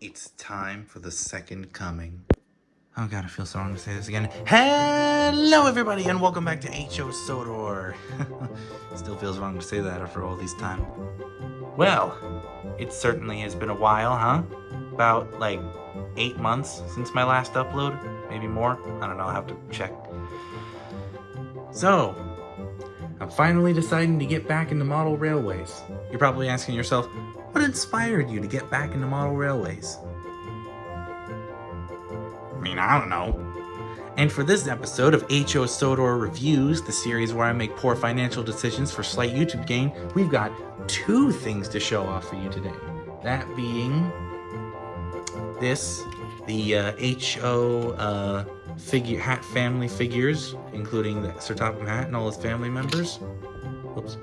It's time for the second coming. Oh god, I feel so wrong to say this again. Hello everybody and welcome back to HO Sodor. Still feels wrong to say that after all this time. Well, it certainly has been a while, huh? About like 8 months since my last upload, maybe more. I don't know, I'll have to check. So, I'm finally deciding to get back into model railways. You're probably asking yourself, what inspired you to get back into model railways? I mean, I don't know. And for this episode of HO Sodor Reviews, the series where I make poor financial decisions for slight YouTube gain, we've got 2 things to show off for you today. That being this, the HO Hatt Family figures, including the Sir Topham Hatt and all his family members. Oops.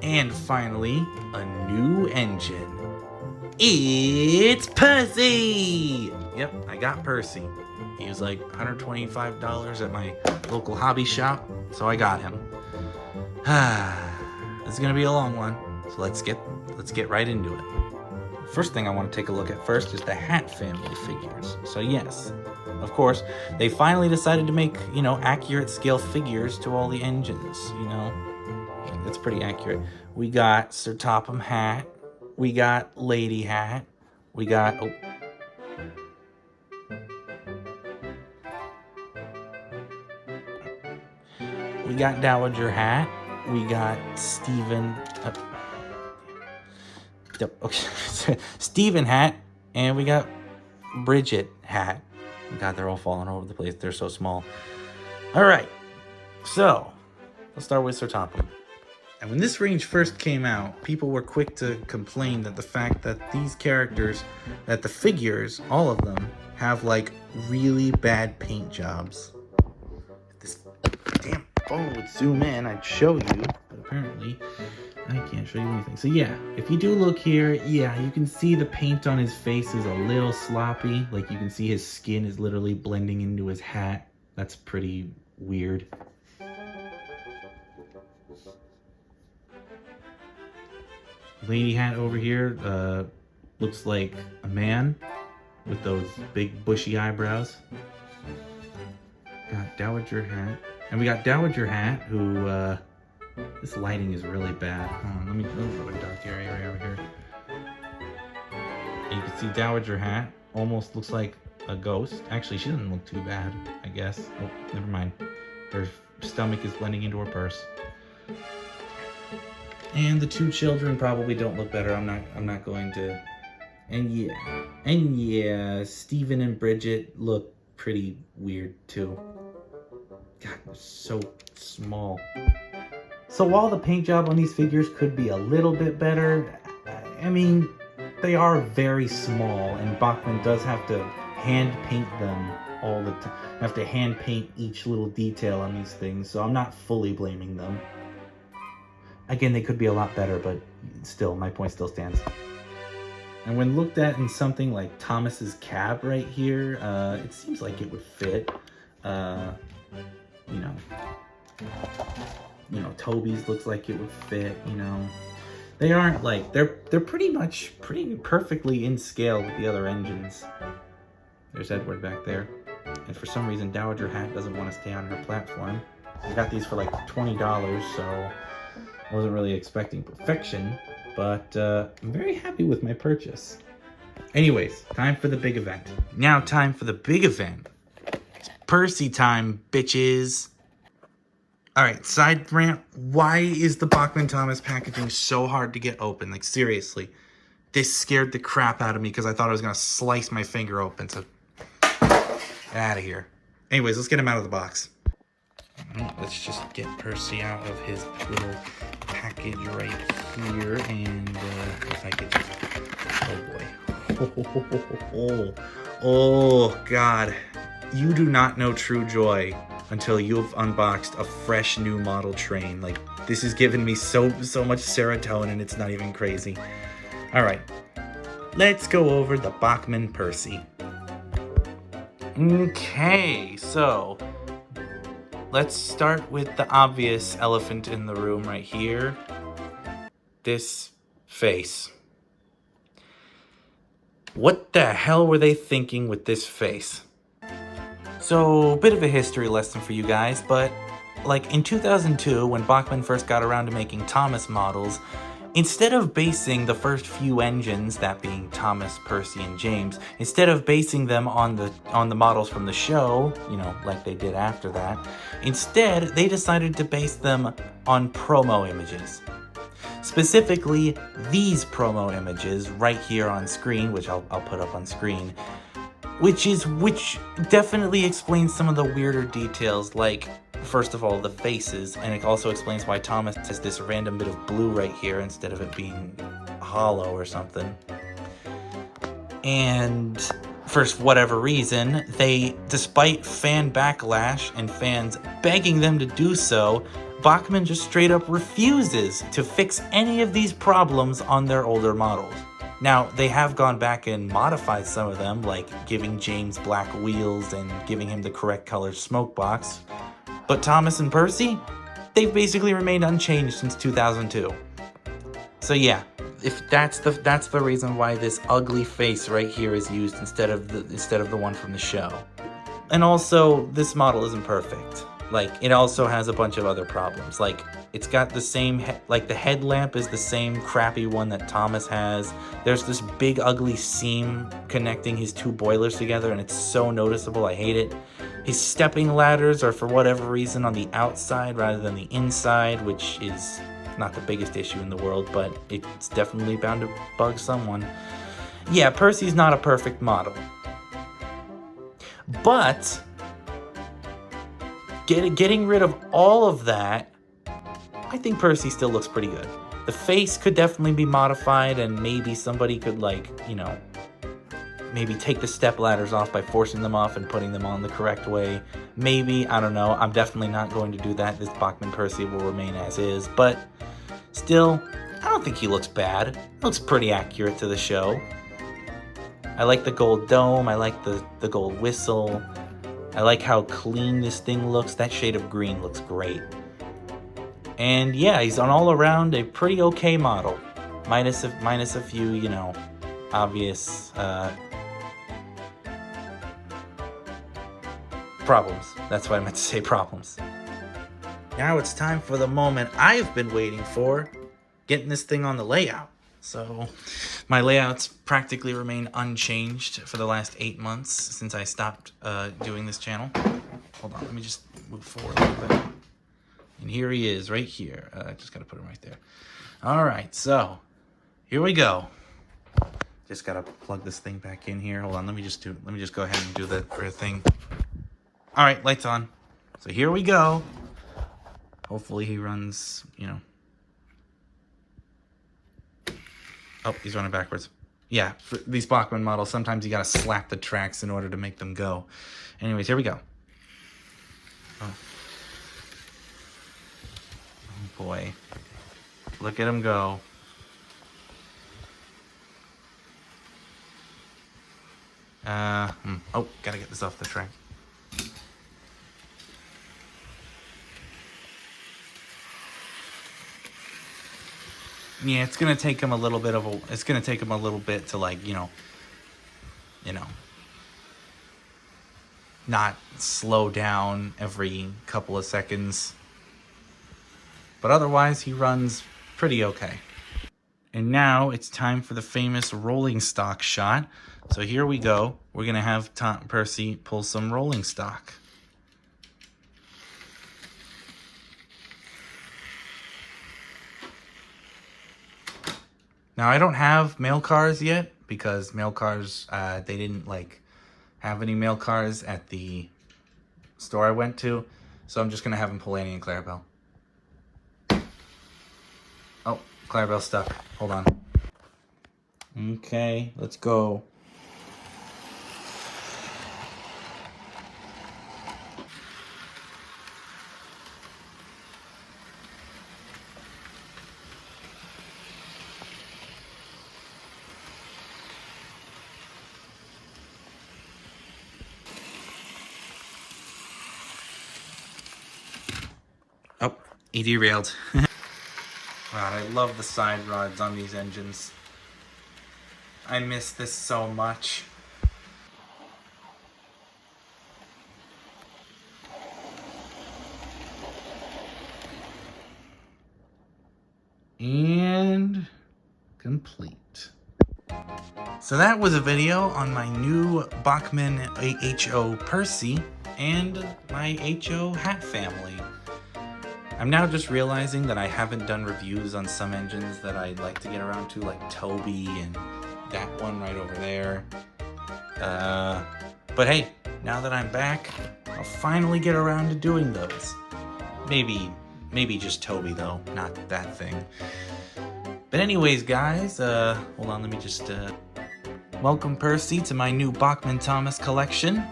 And finally, a new engine. It's Percy! Yep, I got Percy. He was like $125 at my local hobby shop, so I got him. This is gonna be a long one, so let's get right into it. First thing I want to take a look at first is the Hatt Family figures. So yes, of course, they finally decided to make, accurate scale figures to all the engines, It's pretty accurate. We got Sir Topham Hatt. We got Lady Hatt. We got... Oh. We got Dowager Hatt. We got Stephen... okay. Stephen Hatt. And we got Bridget Hatt. God, they're all falling over the place. They're so small. All right. So, let's start with Sir Topham. And when this range first came out, people were quick to complain that the fact that these characters, that the figures, all of them, have like really bad paint jobs. If this damn phone would zoom in, I'd show you, but apparently I can't show you anything. So yeah, if you do look here, yeah, you can see the paint on his face is a little sloppy. Like you can see his skin is literally blending into his hat. That's pretty weird. Lady Hatt over here looks like a man with those big bushy eyebrows. Got Dowager Hatt. And we got Dowager Hatt, who, this lighting is really bad. Hold on, let me go to a dark area over here. And you can see Dowager Hatt almost looks like a ghost. Actually, she doesn't look too bad, I guess. Oh, never mind. Her stomach is blending into her purse. And the 2 children probably don't look better. I'm not going to. And yeah, Stephen and Bridget look pretty weird too. God, they're so small. So while the paint job on these figures could be a little bit better, I mean, they are very small, and Bachmann does have to hand paint them all the time. Have to hand paint each little detail on these things, so I'm not fully blaming them. Again, they could be a lot better, but still, my point still stands. And when looked at in something like Thomas's cab right here, it seems like it would fit. Toby's looks like it would fit, They aren't like, they're pretty perfectly in scale with the other engines. There's Edward back there. And for some reason, Dowager Hatt doesn't want to stay on her platform. I got these for like $20, so I wasn't really expecting perfection, but I'm very happy with my purchase. Anyways, time for the big event. Now time for the big event. It's Percy time, bitches. Alright, side rant. Why is the Bachmann Thomas packaging so hard to get open? Like, seriously. This scared the crap out of me because I thought I was going to slice my finger open. So, get out of here. Anyways, let's get him out of the box. Let's just get Percy out of his little package right here, and if I could just, oh boy, oh god, you do not know true joy until you've unboxed a fresh new model train. Like, this has given me so much serotonin, it's not even crazy. All right, let's go over the Bachmann Percy. Okay, so let's start with the obvious elephant in the room right here. This face. What the hell were they thinking with this face? So, bit of a history lesson for you guys, but like in 2002, when Bachmann first got around to making Thomas models, instead of basing the first few engines, that being Thomas, Percy, and James, instead of basing them on the models from the show, you know, like they did after that, instead they decided to base them on promo images. Specifically, these promo images right here on screen, which I'll put up on screen, which definitely explains some of the weirder details, like first of all, the faces, and it also explains why Thomas has this random bit of blue right here instead of it being hollow or something. And for whatever reason, they, despite fan backlash and fans begging them to do so, Bachmann just straight up refuses to fix any of these problems on their older models. Now, they have gone back and modified some of them, like giving James black wheels and giving him the correct color smoke box. But Thomas and Percy, they've basically remained unchanged since 2002. So yeah, if that's the reason why this ugly face right here is used instead of the one from the show. And also, this model isn't perfect. Like, it also has a bunch of other problems. Like, it's got the same, like the headlamp is the same crappy one that Thomas has. There's this big ugly seam connecting his two boilers together, and it's so noticeable, I hate it. His stepping ladders are, for whatever reason, on the outside rather than the inside, which is not the biggest issue in the world, but it's definitely bound to bug someone. Yeah, Percy's not a perfect model. But getting rid of all of that, I think Percy still looks pretty good. The face could definitely be modified, and maybe somebody could, like, you know, maybe take the step ladders off by forcing them off and putting them on the correct way. Maybe, I don't know. I'm definitely not going to do that. This Bachmann Percy will remain as is, but still, I don't think he looks bad. It looks pretty accurate to the show. I like the gold dome. I like the gold whistle. I like how clean this thing looks. That shade of green looks great. And yeah, he's on all around a pretty okay model. Minus a few, you know, obvious problems. That's what I meant to say, problems. Now it's time for the moment I've been waiting for, getting this thing on the layout. So my layouts practically remain unchanged for the last 8 months since I stopped doing this channel. Hold on, let me just move forward a little bit. And here he is, right here. I just gotta put him right there. All right, so here we go. Just gotta plug this thing back in here. Hold on, let me just go ahead and do the thing. All right, lights on. So here we go. Hopefully he runs, you know. Oh, he's running backwards. Yeah, for these Bachmann models, sometimes you gotta slap the tracks in order to make them go. Anyways, here we go. Oh boy. Look at him go. Oh, gotta get this off the track. Yeah, it's gonna take him a little bit to, like, you know, not slow down every couple of seconds. But otherwise, he runs pretty okay. And now it's time for the famous rolling stock shot. So here we go. We're gonna have Percy pull some rolling stock. Now, I don't have mail cars yet because mail cars, they didn't have any mail cars at the store I went to. So I'm just going to have him pull Annie and Clarabelle. Oh, Clarabelle's stuck. Hold on. Okay, let's go. Oh, he derailed. God, I love the side rods on these engines. I miss this so much. And complete. So that was a video on my new Bachmann HO Percy and my HO Hatt Family. I'm now just realizing that I haven't done reviews on some engines that I'd like to get around to, like Toby and that one right over there. But hey, now that I'm back, I'll finally get around to doing those. Maybe just Toby though, not that thing. But anyways, guys, hold on, let me just, welcome Percy to my new Bachmann Thomas collection.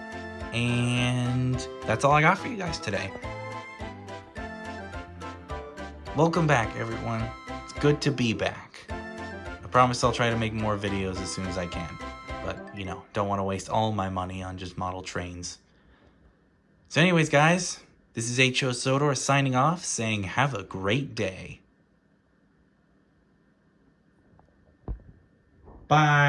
And that's all I got for you guys today. Welcome back, everyone. It's good to be back. I promise I'll try to make more videos as soon as I can. But, you know, don't want to waste all my money on just model trains. So anyways, guys, this is HO Sodor signing off, saying have a great day. Bye.